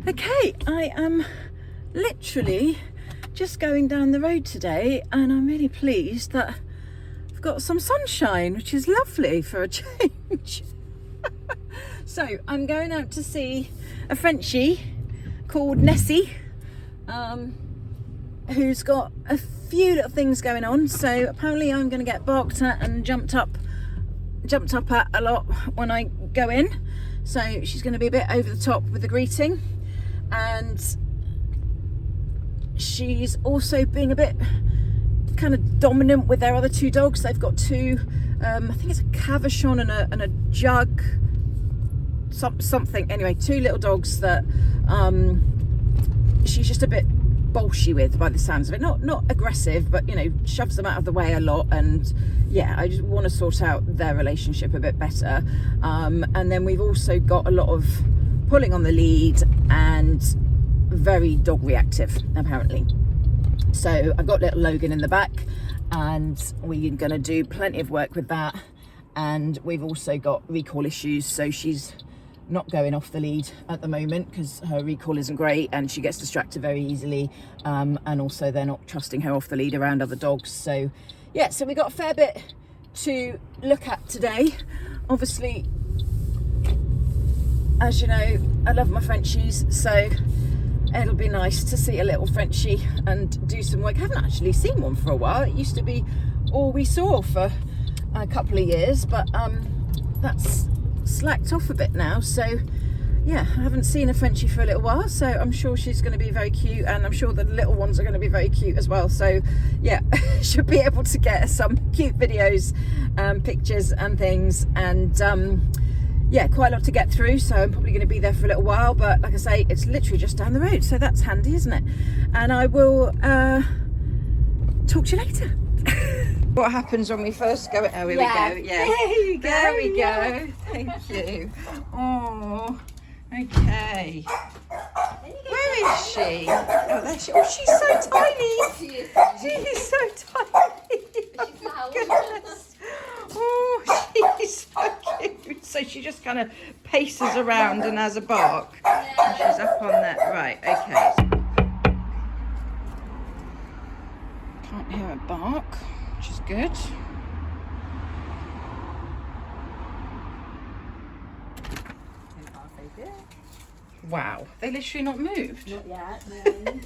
Okay, I am literally just going down the road today and I'm really pleased that I've got some sunshine, which is lovely for a change. So I'm going out to see a Frenchie called Nessy, who's got a few little things going on. So apparently I'm going to get barked at and jumped up at a lot when I go in. So she's going to be a bit over the top with the greeting, and she's also being a bit kind of dominant with their other two dogs. They've got two, I think it's a Cavachon and a Jug, something. Anyway, two little dogs that she's just a bit bolshy with, by the sounds of it. Not aggressive, but you know, shoves them out of the way a lot. And yeah, I just want to sort out their relationship a bit better. And then we've also got a lot of pulling on the lead and very dog reactive, apparently. So I've got little Logan in the back, and we're going to do plenty of work with that. And we've also got recall issues, so she's not going off the lead at the moment because her recall isn't great and she gets distracted very easily, and also they're not trusting her off the lead around other dogs. So yeah, so we got a fair bit to look at today. Obviously, as you know, I love my Frenchies, so it'll be nice to see a little Frenchie and do some work. I haven't actually seen one for a while. It used to be all we saw for a couple of years, but that's slacked off a bit now. So yeah, I haven't seen a Frenchie for a little while, so I'm sure she's going to be very cute, and I'm sure the little ones are going to be very cute as well. So yeah, should be able to get some cute videos, pictures and things, and yeah, quite a lot to get through, so I'm probably going to be there for a little while. But like I say, it's literally just down the road, so that's handy, isn't it? And I will talk to you later. What happens when we first go? Oh, here we go. Yeah, there you go. There we go. Thank you. Oh, okay. Where is she? Oh, there she. Oh, she's so tiny. She is so tiny. She's loud. Goodness. Oh, she's so cute. So she just kind of paces around and has a bark. Yeah. She's up on that. Right. Okay. Can't hear a bark, which is good. Wow, they literally not moved. Not yet, no.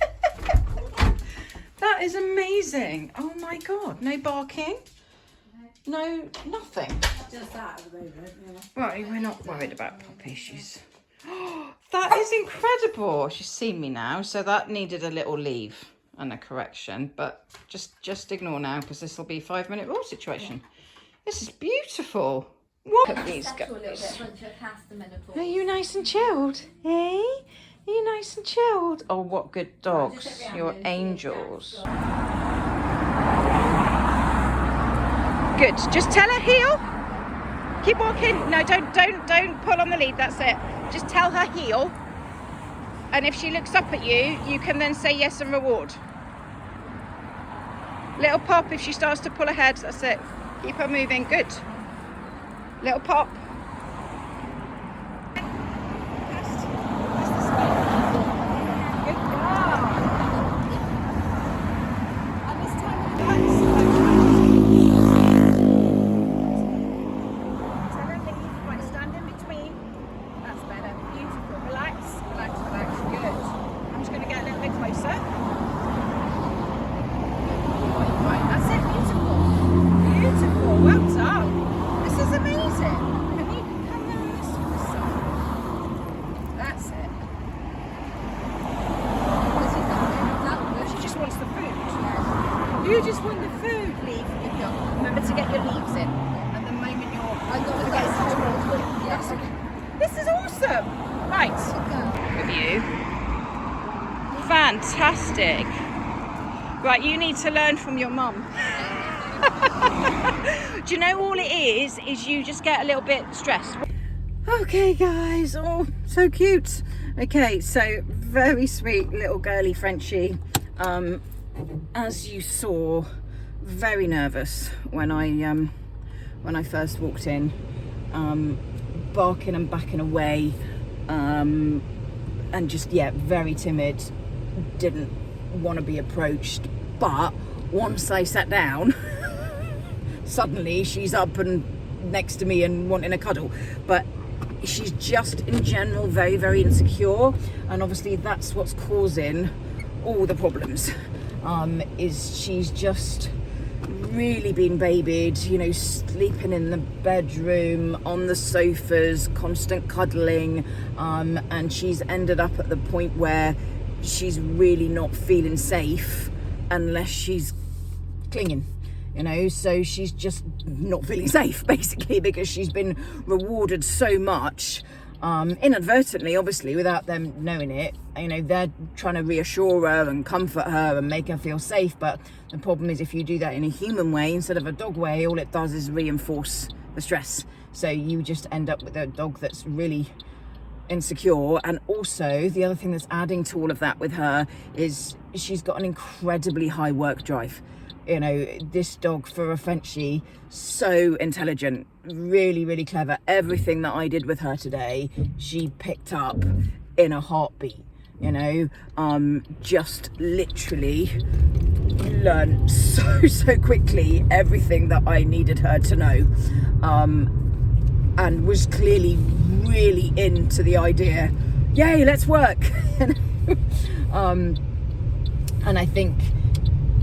That is amazing. Oh my god, no barking, no nothing. Just that at the moment, yeah. Right, we're not worried about Poppy. She's that is incredible. She's seen me now, so that needed a little leave and a correction, but just ignore now, because this will be 5-minute rule situation. This is beautiful. What are these guys? A little bit once you're past the menopause. Are you nice and chilled? Hey? Are you nice and chilled? Oh, what good dogs. You're angels. Good. Just tell her heel. Keep walking. No, don't pull on the lead. That's it. Just tell her heel. And if she looks up at you, you can then say yes and reward. Little pop if she starts to pull ahead. That's it. Keep her moving. Good. Little pop. You just want the food, leaf. Remember to get your leaves in. And the moment yes. This is awesome. Right. With you. Fantastic. Right, you need to learn from your mum. Do you know all it is you just get a little bit stressed. Okay guys, oh so cute. Okay, so very sweet little girly Frenchie. As you saw, very nervous when I first walked in, barking and backing away, and just, yeah, very timid, didn't want to be approached. But once I sat down, suddenly she's up and next to me and wanting a cuddle. But she's just in general very, very insecure, and obviously that's what's causing all the problems. Is she's just really been babied, you know, sleeping in the bedroom, on the sofas, constant cuddling, and she's ended up at the point where she's really not feeling safe unless she's clinging, you know. So she's just not feeling safe basically, because she's been rewarded so much, inadvertently, obviously, without them knowing it. You know, they're trying to reassure her and comfort her and make her feel safe, but the problem is if you do that in a human way instead of a dog way, all it does is reinforce the stress. So you just end up with a dog that's really insecure. And also the other thing that's adding to all of that with her is she's got an incredibly high work drive. You know, this dog, for a Frenchie, so intelligent, really, really clever. Everything that I did with her today, she picked up in a heartbeat, you know. Just literally learned so quickly everything that I needed her to know, and was clearly really into the idea, yay, let's work. And I think,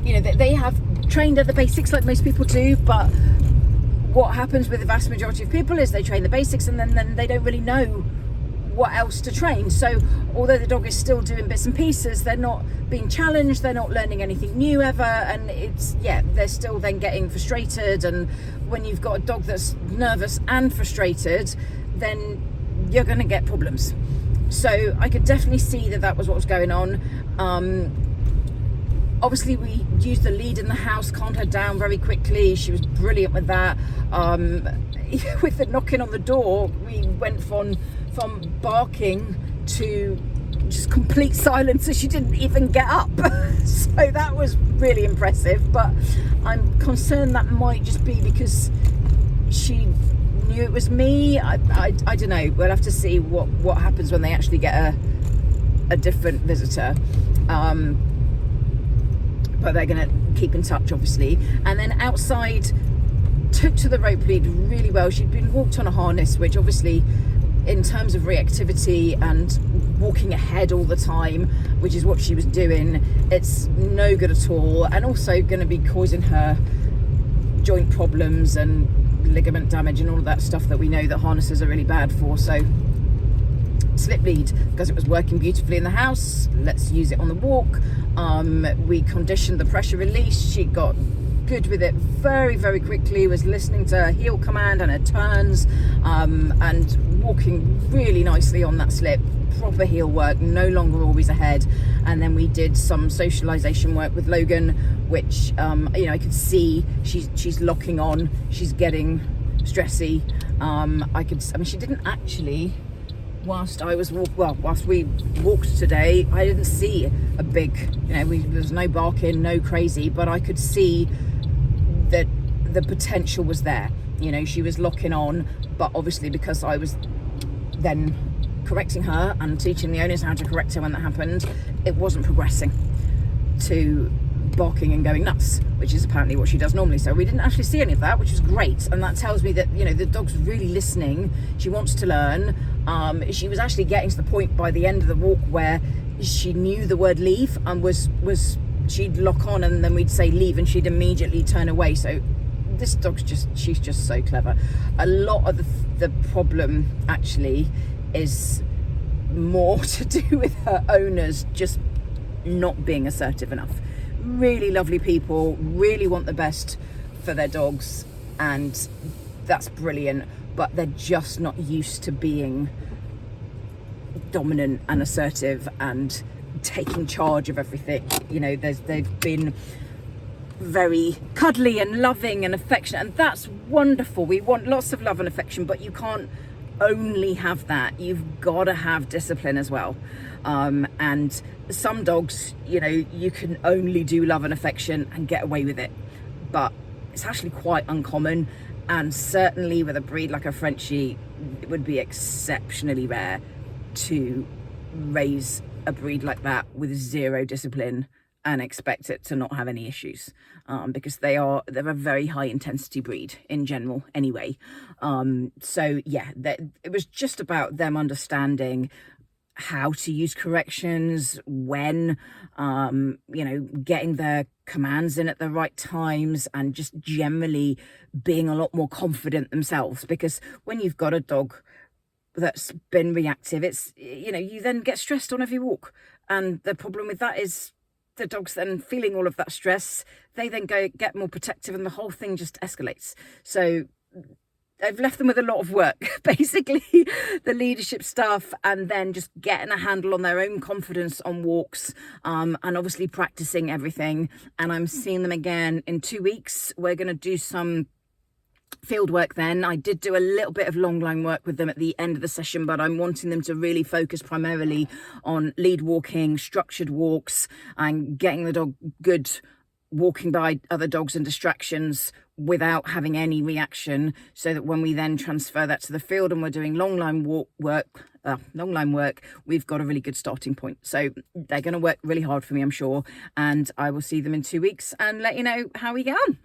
you know, they have trained at the basics like most people do, but what happens with the vast majority of people is they train the basics and then they don't really know what else to train. So although the dog is still doing bits and pieces, they're not being challenged, they're not learning anything new ever, and it's, yeah, they're still then getting frustrated. And when you've got a dog that's nervous and frustrated, then you're going to get problems. So I could definitely see that was what was going on. Obviously we used the lead in the house, calmed her down very quickly. She was brilliant with that. With the knocking on the door, we went from barking to just complete silence, so she didn't even get up. So that was really impressive, but I'm concerned that might just be because she knew it was me. I don't know. We'll have to see what happens when they actually get a different visitor. But they're going to keep in touch, obviously. And then outside, took to the rope lead really well. She'd been walked on a harness, which obviously, in terms of reactivity and walking ahead all the time, which is what she was doing, it's no good at all, and also going to be causing her joint problems and ligament damage and all of that stuff that we know that harnesses are really bad for. So slip lead, because it was working beautifully in the house, let's use it on the walk. We conditioned the pressure release. She got good with it very, very quickly, was listening to her heel command and her turns, and walking really nicely on that slip. Proper heel work, no longer always ahead. And then we did some socialization work with Logan, which you know, I could see she's locking on, she's getting stressy. I mean, she didn't actually, whilst we walked today, I didn't see a big, you know, there was no barking, no crazy, but I could see that the potential was there. You know, she was locking on, but obviously because I was then correcting her and teaching the owners how to correct her when that happened, it wasn't progressing to barking and going nuts, which is apparently what she does normally. So we didn't actually see any of that, which was great, and that tells me that, you know, the dog's really listening. She wants to learn. She was actually getting to the point by the end of the walk where she knew the word leave and was she'd lock on, and then we'd say leave and she'd immediately turn away. So this dog's she's just so clever. A lot of the problem actually is more to do with her owners just not being assertive enough. Really lovely people, really want the best for their dogs, and that's brilliant, but they're just not used to being dominant and assertive and taking charge of everything. You know, they've been very cuddly and loving and affectionate, and that's wonderful. We want lots of love and affection, but you can't only have that. You've got to have discipline as well. And some dogs, you know, you can only do love and affection and get away with it, but it's actually quite uncommon, and certainly with a breed like a Frenchie, it would be exceptionally rare to raise a breed like that with zero discipline and expect it to not have any issues, because they're a very high intensity breed in general anyway. So yeah, it was just about them understanding how to use corrections, when, getting their commands in at the right times, and just generally being a lot more confident themselves. Because when you've got a dog that's been reactive, it's, you then get stressed on every walk. And the problem with that is the dog's then feeling all of that stress. They then get more protective, and the whole thing just escalates. So I've left them with a lot of work, basically, the leadership stuff, and then just getting a handle on their own confidence on walks, and obviously practicing everything. And I'm seeing them again in 2 weeks. We're going to do some field work then. I did do a little bit of long line work with them at the end of the session, but I'm wanting them to really focus primarily on lead walking, structured walks, and getting the dog good walking by other dogs and distractions without having any reaction, so that when we then transfer that to the field and we're doing long line work, we've got a really good starting point. So they're going to work really hard for me, I'm sure, and I will see them in 2 weeks and let you know how we get on.